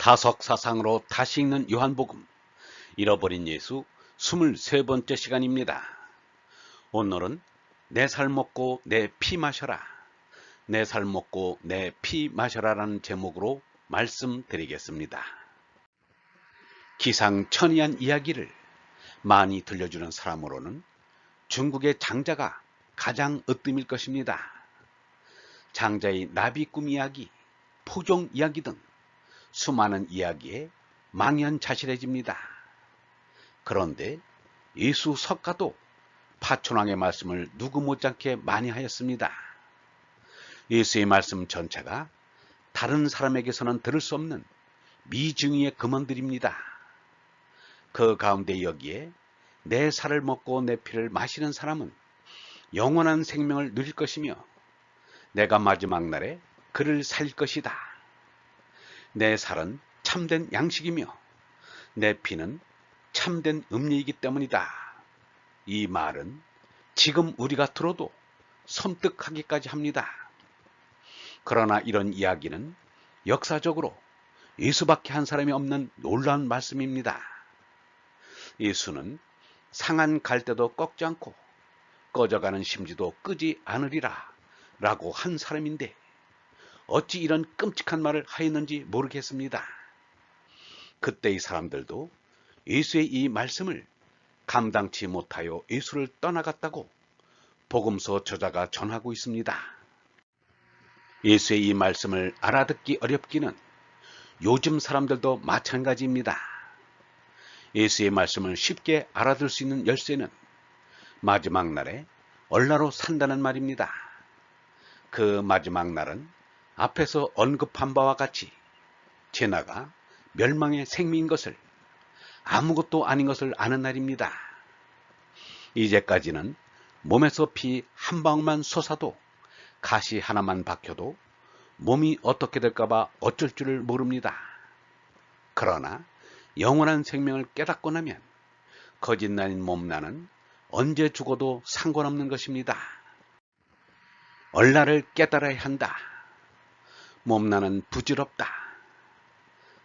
다석사상으로 다시 읽는 요한복음. 잃어버린 예수 23번째 시간입니다. 오늘은 내 살 먹고 내 피 마셔라, 내 살 먹고 내 피 마셔라 라는 제목으로 말씀드리겠습니다. 기상천외한 이야기를 많이 들려주는 사람으로는 중국의 장자가 가장 으뜸일 것입니다. 장자의 나비 꿈 이야기, 포종 이야기 등 수많은 이야기에 망연자실해집니다. 그런데 예수 석가도 파천왕의 말씀을 누구 못지않게 많이 하였습니다. 예수의 말씀 전체가 다른 사람에게서는 들을 수 없는 미중의의 금언들입니다. 그 가운데 여기에 내 살을 먹고 내 피를 마시는 사람은 영원한 생명을 누릴 것이며 내가 마지막 날에 그를 살릴 것이다. 내 살은 참된 양식이며 내 피는 참된 음료이기 때문이다. 이 말은 지금 우리가 들어도 섬뜩하기까지 합니다. 그러나 이런 이야기는 역사적으로 예수밖에 한 사람이 없는 놀라운 말씀입니다. 예수는 상한 갈대도 꺾지 않고 꺼져가는 심지도 끄지 않으리라 라고 한 사람인데 어찌 이런 끔찍한 말을 하였는지 모르겠습니다. 그때의 사람들도 예수의 이 말씀을 감당치 못하여 예수를 떠나갔다고 복음서 저자가 전하고 있습니다. 예수의 이 말씀을 알아듣기 어렵기는 요즘 사람들도 마찬가지입니다. 예수의 말씀을 쉽게 알아들 수 있는 열쇠는 마지막 날에 얼라로 산다는 말입니다. 그 마지막 날은 앞에서 언급한 바와 같이 제나가 멸망의 생명인 것을, 아무것도 아닌 것을 아는 날입니다. 이제까지는 몸에서 피 한 방울만 솟아도, 가시 하나만 박혀도 몸이 어떻게 될까봐 어쩔 줄을 모릅니다. 그러나 영원한 생명을 깨닫고 나면 거짓날인 몸나는 언제 죽어도 상관없는 것입니다. 얼라를 깨달아야 한다. 몸나는 부질없다.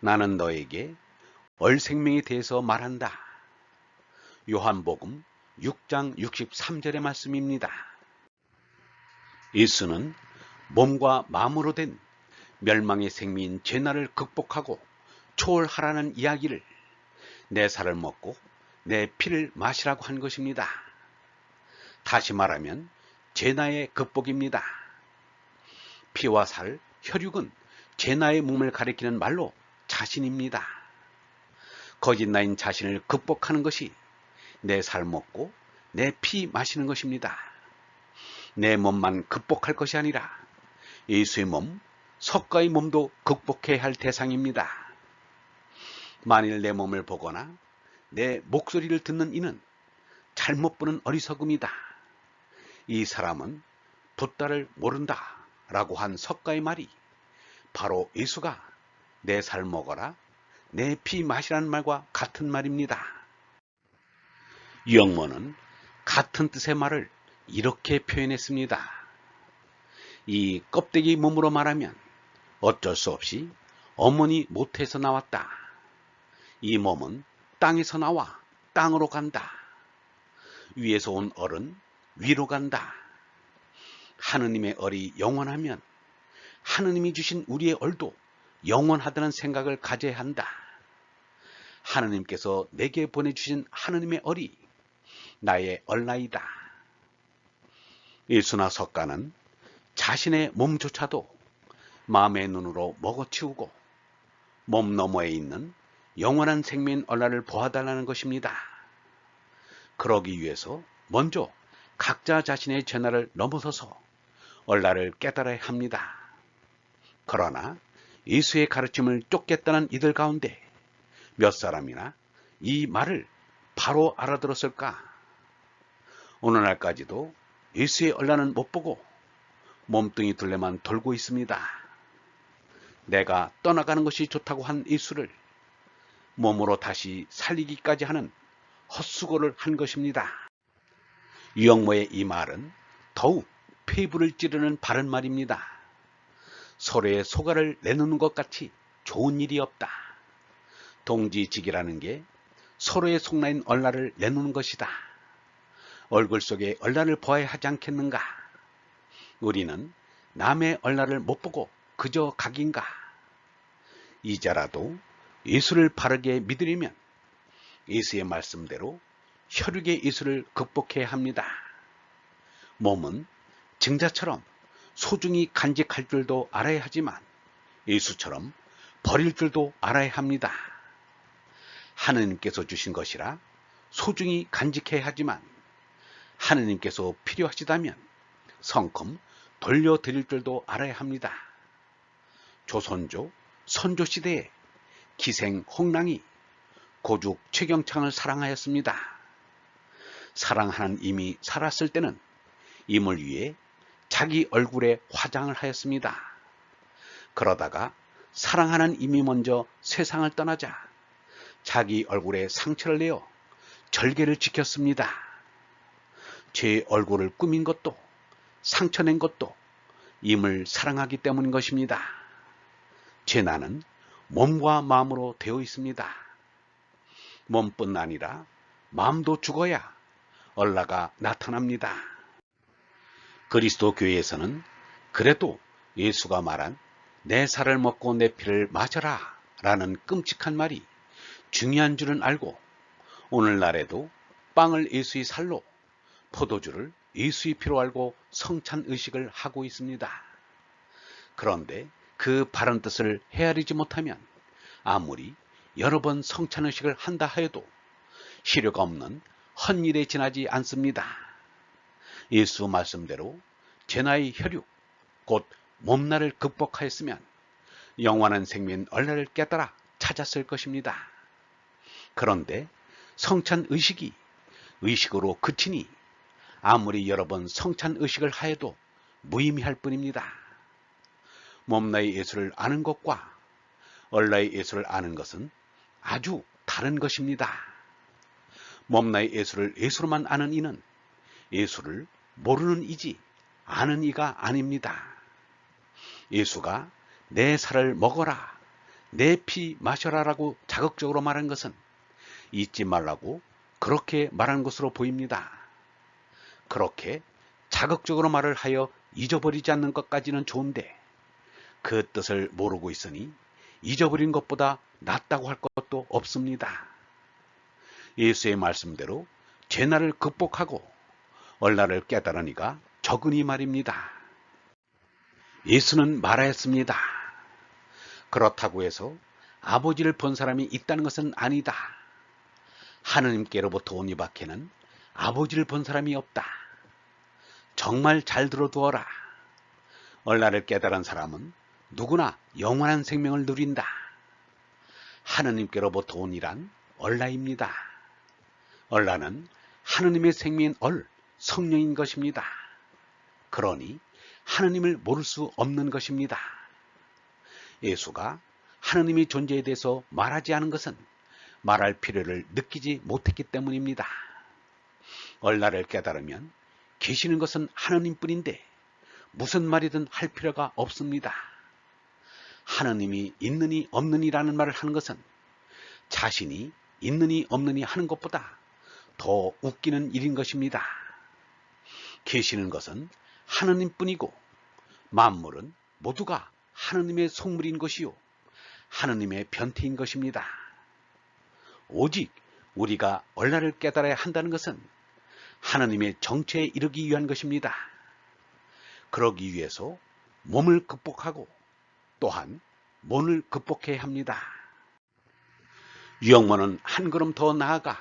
나는 너에게 얼생명에 대해서 말한다. 요한복음 6장 63절의 말씀입니다. 예수는 몸과 마음으로 된 멸망의 생명인 죄나를 극복하고 초월하라는 이야기를 내 살을 먹고 내 피를 마시라고 한 것입니다. 다시 말하면 죄나의 극복입니다. 피와 살, 혈육은 죄나의 몸을 가리키는 말로 자신입니다. 거짓나인 자신을 극복하는 것이 내 살 먹고 내 피 마시는 것입니다. 내 몸만 극복할 것이 아니라 예수의 몸, 석가의 몸도 극복해야 할 대상입니다. 만일 내 몸을 보거나 내 목소리를 듣는 이는 잘못 보는 어리석음이다. 이 사람은 붓다를 모른다 라고 한 석가의 말이 바로 예수가 내 살 먹어라, 내 피 마시라는 말과 같은 말입니다. 유영모는 같은 뜻의 말을 이렇게 표현했습니다. 이 껍데기 몸으로 말하면 어쩔 수 없이 어머니 모태에서 나왔다. 이 몸은 땅에서 나와 땅으로 간다. 위에서 온 얼은 위로 간다. 하느님의 얼이 영원하면 하느님이 주신 우리의 얼도 영원하다는 생각을 가져야 한다. 하느님께서 내게 보내주신 하느님의 얼이 나의 얼나이다. 예수나 석가는 자신의 몸조차도 마음의 눈으로 먹어치우고 몸 너머에 있는 영원한 생명인 얼라를 보아달라는 것입니다. 그러기 위해서 먼저 각자 자신의 죄나를 넘어서서 얼라를 깨달아야 합니다. 그러나 예수의 가르침을 쫓겠다는 이들 가운데 몇 사람이나 이 말을 바로 알아들었을까? 오늘날까지도 예수의 얼라는 못 보고 몸뚱이 둘레만 돌고 있습니다. 내가 떠나가는 것이 좋다고 한 예수를 몸으로 다시 살리기까지 하는 헛수고를 한 것입니다. 유영모의 이 말은 더욱 폐부를 찌르는 바른 말입니다. 서로의 소가를 내놓는 것 같이 좋은 일이 없다. 동지직이라는 게 서로의 속나인 얼라를 내놓는 것이다. 얼굴 속에 얼라를 보아야 하지 않겠는가? 우리는 남의 얼라를 못 보고 그저 각인가? 이제라도 예수를 바르게 믿으려면 예수의 말씀대로 혈육의 예수를 극복해야 합니다. 몸은 증자처럼 소중히 간직할 줄도 알아야 하지만 예수처럼 버릴 줄도 알아야 합니다. 하느님께서 주신 것이라 소중히 간직해야 하지만 하느님께서 필요하시다면 성큼 돌려드릴 줄도 알아야 합니다. 조선조, 선조시대에 기생 홍랑이 고죽 최경창을 사랑하였습니다. 사랑하는 임이 살았을 때는 임을 위해 자기 얼굴에 화장을 하였습니다. 그러다가 사랑하는 임이 먼저 세상을 떠나자 자기 얼굴에 상처를 내어 절개를 지켰습니다. 제 얼굴을 꾸민 것도 상처낸 것도 임을 사랑하기 때문인 것입니다. 제 나는 몸과 마음으로 되어 있습니다. 몸뿐 아니라 마음도 죽어야 얼라가 나타납니다. 그리스도 교회에서는 그래도 예수가 말한 내 살을 먹고 내 피를 마셔라 라는 끔찍한 말이 중요한 줄은 알고 오늘날에도 빵을 예수의 살로 포도주를 예수의 피로 알고 성찬의식을 하고 있습니다. 그런데 그 바른 뜻을 헤아리지 못하면 아무리 여러 번 성찬의식을 한다 하여도 실효가 없는 헛일에 지나지 않습니다. 예수 말씀대로 제나의 혈육, 곧 몸나를 극복하였으면 영원한 생명 얼라를 깨달아 찾았을 것입니다. 그런데 성찬의식이 의식으로 그치니 아무리 여러 번 성찬의식을 하여도 무의미할 뿐입니다. 몸나의 예수를 아는 것과 얼라의 예수를 아는 것은 아주 다른 것입니다. 몸나의 예수를 예수로만 아는 이는 예수를 모르는 이지 아는 이가 아닙니다. 예수가 내 살을 먹어라, 내 피 마셔라 라고 자극적으로 말한 것은 잊지 말라고 그렇게 말한 것으로 보입니다. 그렇게 자극적으로 말을 하여 잊어버리지 않는 것까지는 좋은데 그 뜻을 모르고 있으니 잊어버린 것보다 낫다고 할 것도 없습니다. 예수의 말씀대로 죄나를 극복하고 얼라를 깨달으니가 적으니 말입니다. 예수는 말하였습니다. 그렇다고 해서 아버지를 본 사람이 있다는 것은 아니다. 하느님께로부터 온 이밖에는 아버지를 본 사람이 없다. 정말 잘 들어두어라. 얼라를 깨달은 사람은 누구나 영원한 생명을 누린다. 하느님께로부터 온 이란 얼라입니다. 얼라는 하느님의 생명인 성령인 것입니다. 그러니 하느님을 모를 수 없는 것입니다. 예수가 하느님의 존재에 대해서 말하지 않은 것은 말할 필요를 느끼지 못했기 때문입니다. 얼라를 깨달으면 계시는 것은 하느님뿐인데 무슨 말이든 할 필요가 없습니다. 하느님이 있느니 없느니라는 말을 하는 것은 자신이 있느니 없느니 하는 것보다 더 웃기는 일인 것입니다. 계시는 것은 하느님뿐이고 만물은 모두가 하느님의 속물인 것이요 하느님의 변태인 것입니다. 오직 우리가 얼라를 깨달아야 한다는 것은 하느님의 정체에 이르기 위한 것입니다. 그러기 위해서 몸을 극복하고 또한 몸을 극복해야 합니다. 유영모는 한 걸음 더 나아가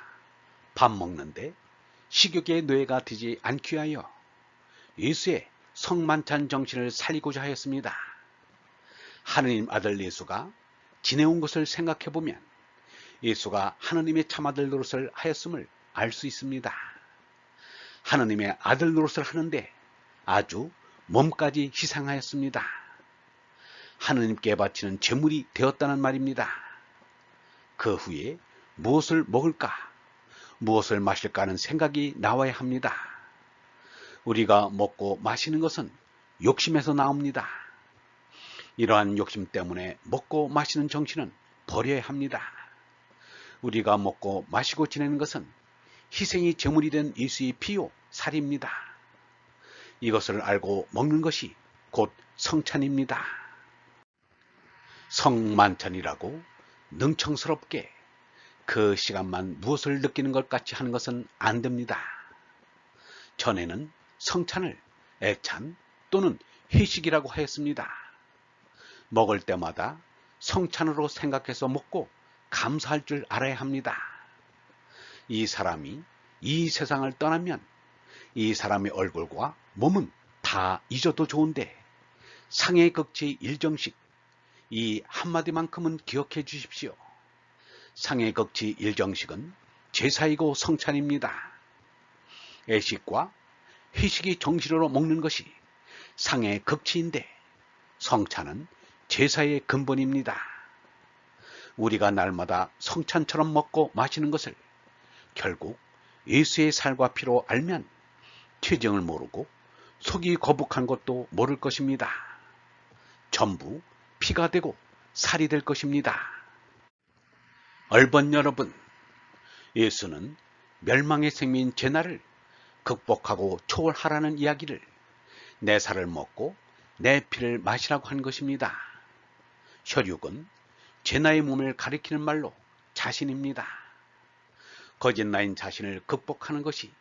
밥 먹는데 식욕의 노예가 되지 않기 위하여 예수의 성만찬 정신을 살리고자 하였습니다. 하느님 아들 예수가 지내온 것을 생각해보면 예수가 하느님의 참아들 노릇을 하였음을 알 수 있습니다. 하느님의 아들 노릇을 하는데 아주 몸까지 희생하였습니다. 하느님께 바치는 제물이 되었다는 말입니다. 그 후에 무엇을 먹을까, 무엇을 마실까 하는 생각이 나와야 합니다. 우리가 먹고 마시는 것은 욕심에서 나옵니다. 이러한 욕심 때문에 먹고 마시는 정신은 버려야 합니다. 우리가 먹고 마시고 지내는 것은 희생이 제물이 된 예수의 피요 살입니다. 이것을 알고 먹는 것이 곧 성찬입니다. 성만찬이라고 능청스럽게 그 시간만 무엇을 느끼는 것 같이 하는 것은 안 됩니다. 전에는 성찬을 애찬 또는 회식이라고 하였습니다. 먹을 때마다 성찬으로 생각해서 먹고 감사할 줄 알아야 합니다. 이 사람이 이 세상을 떠나면 이 사람의 얼굴과 몸은 다 잊어도 좋은데 상해 극치 일정식, 이 한마디만큼은 기억해 주십시오. 상해 극치 일정식은 제사이고 성찬입니다. 애식과 회식이 정식으로 먹는 것이 상해 극치인데 성찬은 제사의 근본입니다. 우리가 날마다 성찬처럼 먹고 마시는 것을 결국 예수의 살과 피로 알면 퇴정을 모르고 속이 거북한 것도 모를 것입니다. 전부 피가 되고 살이 될 것입니다. 얼번 여러분, 예수는 멸망의 생명인 제나를 극복하고 초월하라는 이야기를 내 살을 먹고 내 피를 마시라고 한 것입니다. 혈육은 제나의 몸을 가리키는 말로 자신입니다. 거짓 나인 자신을 극복하는 것이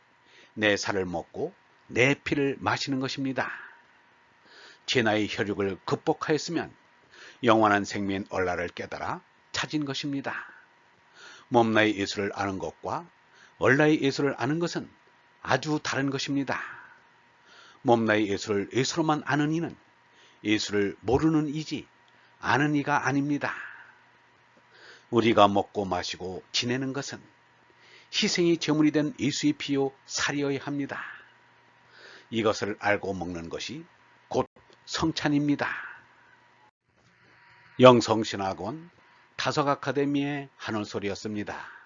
내 살을 먹고 내 피를 마시는 것입니다. 제나의 혈육을 극복하였으면 영원한 생명인 얼라를 깨달아 찾은 것입니다. 몸나의 예수를 아는 것과 얼라의 예수를 아는 것은 아주 다른 것입니다. 몸나의 예수를 예수로만 아는 이는 예수를 모르는 이지 아는 이가 아닙니다. 우리가 먹고 마시고 지내는 것은 희생이 제물이 된 예수의 피요 살이어야 합니다. 이것을 알고 먹는 것이 곧 성찬입니다. 영성신학원 다석아카데미의 하늘소리였습니다.